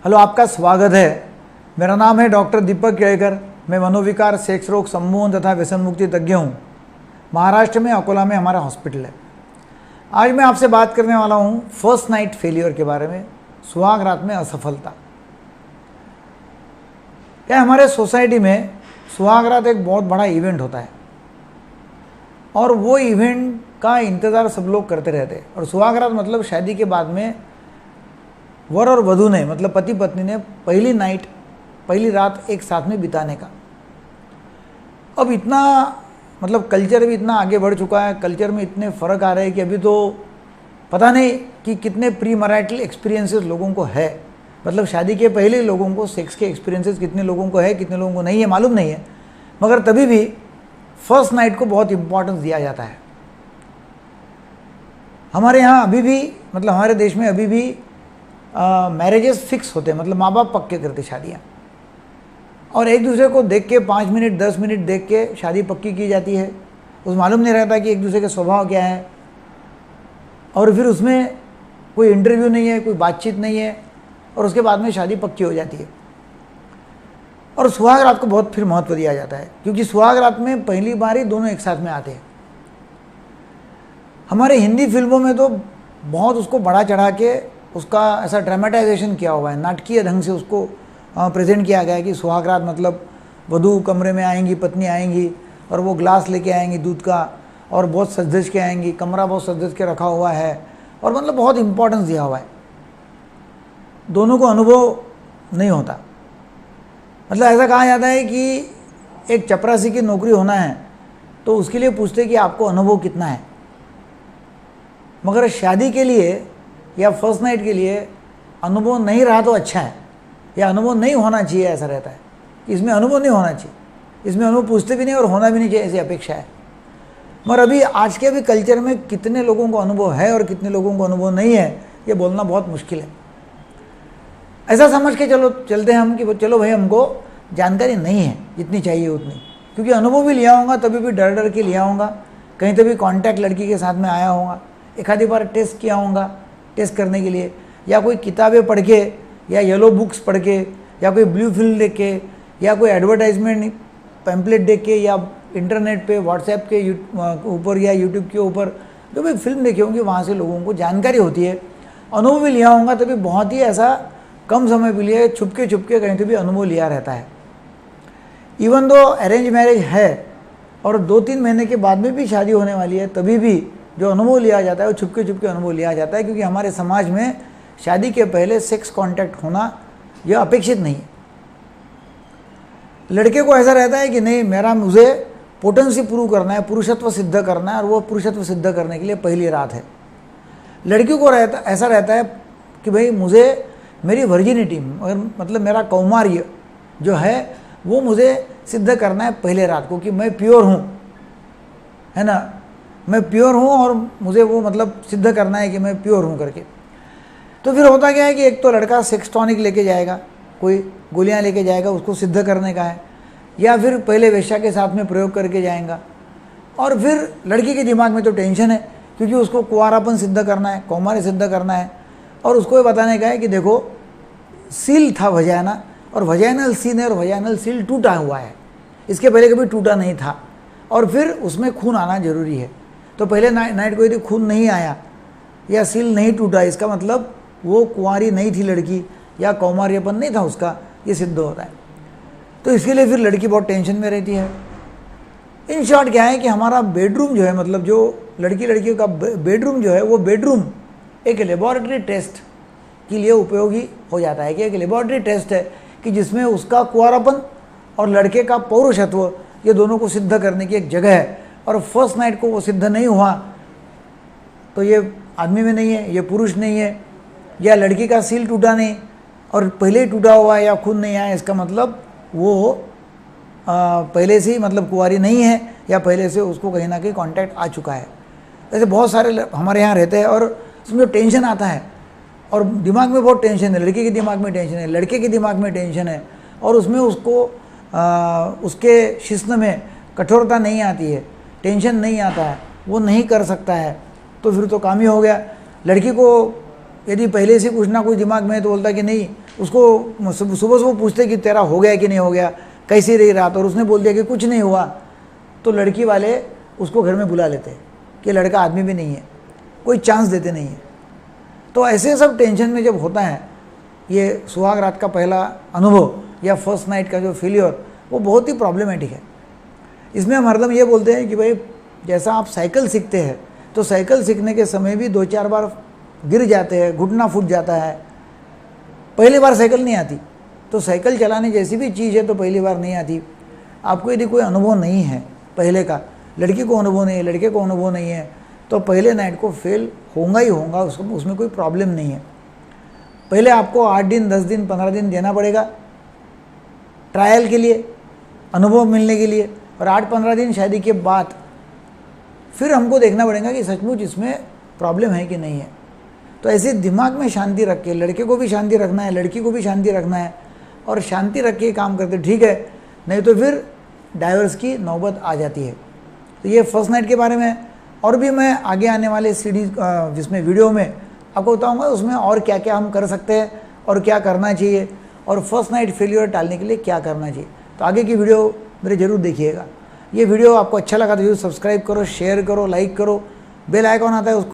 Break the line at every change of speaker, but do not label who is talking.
Hello, आपका स्वागत है। मेरा नाम है डॉक्टर दीपक केळकर। मैं मनोविकार, सेक्स रोग, सम्मोहन तथा व्यसन मुक्ति तज्ञ हूँ। महाराष्ट्र में अकोला में हमारा हॉस्पिटल है। आज मैं आपसे बात करने वाला हूँ फर्स्ट नाइट फेलियर के बारे में, सुहाग रात में असफलता। क्या हमारे सोसाइटी में सुहाग रात एक बहुत बड़ा इवेंट होता है और वो इवेंट का इंतज़ार सब लोग करते रहते हैं। और सुहाग रात मतलब शादी के बाद में वर और वधू ने, मतलब पति पत्नी ने पहली रात एक साथ में बिताने का। अब इतना मतलब कल्चर भी इतना आगे बढ़ चुका है, कल्चर में इतने फ़र्क आ रहे हैं कि अभी तो पता नहीं कि कितने प्री मैरिटल एक्सपीरियंसेस लोगों को है। मतलब शादी के पहले लोगों को सेक्स के एक्सपीरियंसेस कितने लोगों को है, कितने लोगों को नहीं है, मालूम नहीं है। मगर तभी भी फर्स्ट नाइट को बहुत इम्पोर्टेंस दिया जाता है। हमारे यहाँ अभी भी, मतलब हमारे देश में अभी भी मैरिजेस फिक्स होते हैं, मतलब माँ बाप पक्के करते शादियाँ, और एक दूसरे को देख के 5 मिनट 10 मिनट देख के शादी पक्की की जाती है। उस मालूम नहीं रहता कि एक दूसरे का स्वभाव क्या है, और फिर उसमें कोई इंटरव्यू नहीं है, कोई बातचीत नहीं है, और उसके बाद में शादी पक्की हो जाती है। और सुहाग रात को बहुत फिर महत्व दिया जाता है, क्योंकि सुहाग रात में पहली बार ही दोनों एक साथ में आते हैं। हमारे हिंदी फिल्मों में तो बहुत उसको बढ़ा चढ़ा के उसका ऐसा ड्रामेटाइजेशन किया हुआ है, नाटकीय ढंग से उसको प्रेजेंट किया गया है कि सुहाग रात मतलब वधू कमरे में आएंगी, पत्नी आएंगी और वो ग्लास लेके आएंगी दूध का, और बहुत सज धज के आएंगी, कमरा बहुत सज धज के रखा हुआ है, और मतलब बहुत इम्पोर्टेंस दिया हुआ है। दोनों को अनुभव नहीं होता। मतलब ऐसा कहा जाता है कि एक चपरासी की नौकरी होना है तो उसके लिए पूछते कि आपको अनुभव कितना है। मगर शादी के लिए या फर्स्ट नाइट के लिए अनुभव नहीं रहा तो अच्छा है, या अनुभव नहीं होना चाहिए, ऐसा रहता है कि इसमें अनुभव नहीं होना चाहिए, इसमें अनुभव पूछते भी नहीं और होना भी नहीं चाहिए, ऐसी अपेक्षा है। मगर अभी आज के भी कल्चर में कितने लोगों को अनुभव है और कितने लोगों को अनुभव नहीं है, ये बोलना बहुत मुश्किल है। ऐसा समझ के चलते हैं हम कि चलो भाई, हमको जानकारी नहीं है जितनी चाहिए उतनी, क्योंकि अनुभव भी लिया होगा तभी भी डर डर के लिया होगा, कहीं तो भी कॉन्टैक्ट लड़की के साथ में आया होगा, एक आधी बार टेस्ट किया होगा टेस्ट करने के लिए, या कोई किताबें पढ़ के, या येलो बुक्स पढ़ के, या कोई ब्लू फिल्म देख के, या कोई एडवर्टाइजमेंट पैम्पलेट देख के, या इंटरनेट पे व्हाट्सएप के ऊपर या यूट्यूब के ऊपर जो भी फिल्म देखी होंगी, वहाँ से लोगों को जानकारी होती है। अनुभव भी लिया होगा तभी बहुत ही ऐसा कम समय के लिए छुपके कहीं तो भी अनुभव लिया रहता है। इवन दो अरेंज मैरिज है और 2-3 महीने के बाद में भी शादी होने वाली है, तभी भी जो अनुभव लिया जाता है वो छुपके अनुभव लिया जाता है, क्योंकि हमारे समाज में शादी के पहले सेक्स कांटेक्ट होना यह अपेक्षित नहीं है। लड़के को ऐसा रहता है कि नहीं, मुझे पोटेंसी प्रूव करना है, पुरुषत्व सिद्ध करना है, और वो पुरुषत्व सिद्ध करने के लिए पहली रात है। लड़की को ऐसा रहता है कि भाई मुझे मेरी वर्जिनिटी, मतलब मेरा कौमार्य जो है वो मुझे सिद्ध करना है पहले रात को, कि मैं प्योर हूँ, है ना, मैं प्योर हूँ, और मुझे वो मतलब सिद्ध करना है कि मैं प्योर हूँ करके। तो फिर होता क्या है कि एक तो लड़का सेक्स टॉनिक लेके जाएगा, कोई गोलियाँ लेके जाएगा, उसको सिद्ध करने का है, या फिर पहले वेश्या के साथ में प्रयोग करके जाएगा। और फिर लड़की के दिमाग में तो टेंशन है, क्योंकि उसको कुंवारापन सिद्ध करना है, कौमार्य सिद्ध करना है, और उसको ये बताने का है कि देखो सील था वजाना, और वजाइनल सीन है और वजाइनल सील टूटा हुआ है, इसके पहले कभी टूटा नहीं था, और फिर उसमें खून आना जरूरी है। तो पहले नाइट को यदि खून नहीं आया या सील नहीं टूटा, इसका मतलब वो कुंवारी नहीं थी लड़की, या कौमार्यपन नहीं था उसका, ये सिद्ध होता है। तो इसके लिए फिर लड़की बहुत टेंशन में रहती है। इन शॉर्ट क्या है कि हमारा बेडरूम जो है, मतलब जो लड़कियों का बेडरूम जो है, वो बेडरूम एक लेबोरेटरी टेस्ट के लिए उपयोगी हो जाता है, कि एक लेबोरेटरी टेस्ट है कि जिसमें उसका कुंवारापन और लड़के का पौरुषत्व, ये दोनों को सिद्ध करने की एक जगह है। और फर्स्ट नाइट को वो सिद्ध नहीं हुआ तो ये आदमी में नहीं है, ये पुरुष नहीं है, या लड़की का सील टूटा नहीं और पहले ही टूटा हुआ है, या खून नहीं आया, इसका मतलब वो पहले से ही मतलब कुंवारी नहीं है, या पहले से उसको कहीं ना कहीं कांटेक्ट आ चुका है। ऐसे बहुत सारे हमारे यहाँ रहते हैं, और उसमें टेंशन आता है, और दिमाग में बहुत टेंशन है, लड़के के दिमाग में टेंशन है, लड़के के दिमाग में टेंशन है, और उसमें उसको उसके शिश्न में कठोरता नहीं आती है, टेंशन नहीं आता है, वो नहीं कर सकता है, तो फिर तो काम ही हो गया। लड़की को यदि पहले से कुछ ना कुछ दिमाग में है तो बोलता कि नहीं, उसको सुबह सुबह पूछते कि तेरा हो गया कि नहीं हो गया, कैसी रही रात, और उसने बोल दिया कि कुछ नहीं हुआ, तो लड़की वाले उसको घर में बुला लेते कि लड़का आदमी भी नहीं है, कोई चांस देते नहीं है। तो ऐसे सब टेंशन में जब होता है, ये सुहाग रात का पहला अनुभव या फर्स्ट नाइट का जो फेलियर, वो बहुत ही प्रॉब्लमेटिक है। इसमें हम हरदम ये बोलते हैं कि भाई जैसा आप साइकिल सीखते हैं तो साइकिल सीखने के समय भी 2-4 बार गिर जाते हैं, घुटना फूट जाता है, पहली बार साइकिल नहीं आती। तो साइकिल चलाने जैसी भी चीज़ है तो पहली बार नहीं आती। आपको यदि कोई अनुभव नहीं है पहले का, लड़की को अनुभव नहीं है, लड़के को अनुभव नहीं है, तो पहले नाइट को फेल होगा ही होगा, उसमें कोई प्रॉब्लम नहीं है। पहले आपको 8 दिन, 10 दिन, 15 दिन देना पड़ेगा ट्रायल के लिए, अनुभव मिलने के लिए, और 8-15 दिन शादी के बाद फिर हमको देखना पड़ेगा कि सचमुच इसमें प्रॉब्लम है कि नहीं है। तो ऐसे दिमाग में शांति रख के, लड़के को भी शांति रखना है, लड़की को भी शांति रखना है, और शांति रख के काम करते ठीक है, नहीं तो फिर डाइवर्स की नौबत आ जाती है। तो ये फर्स्ट नाइट के बारे में, और भी मैं आगे आने वाले सीरीज जिसमें वीडियो में आपको बताऊंगा उसमें और क्या क्या हम कर सकते हैं और क्या करना चाहिए, और फर्स्ट नाइट फेलियर टालने के लिए क्या करना चाहिए। तो आगे की वीडियो मेरे ज़रूर देखिएगा। ये वीडियो आपको अच्छा लगा तो जरूर सब्सक्राइब करो, शेयर करो, लाइक करो, बेल आइकॉन आता है उसको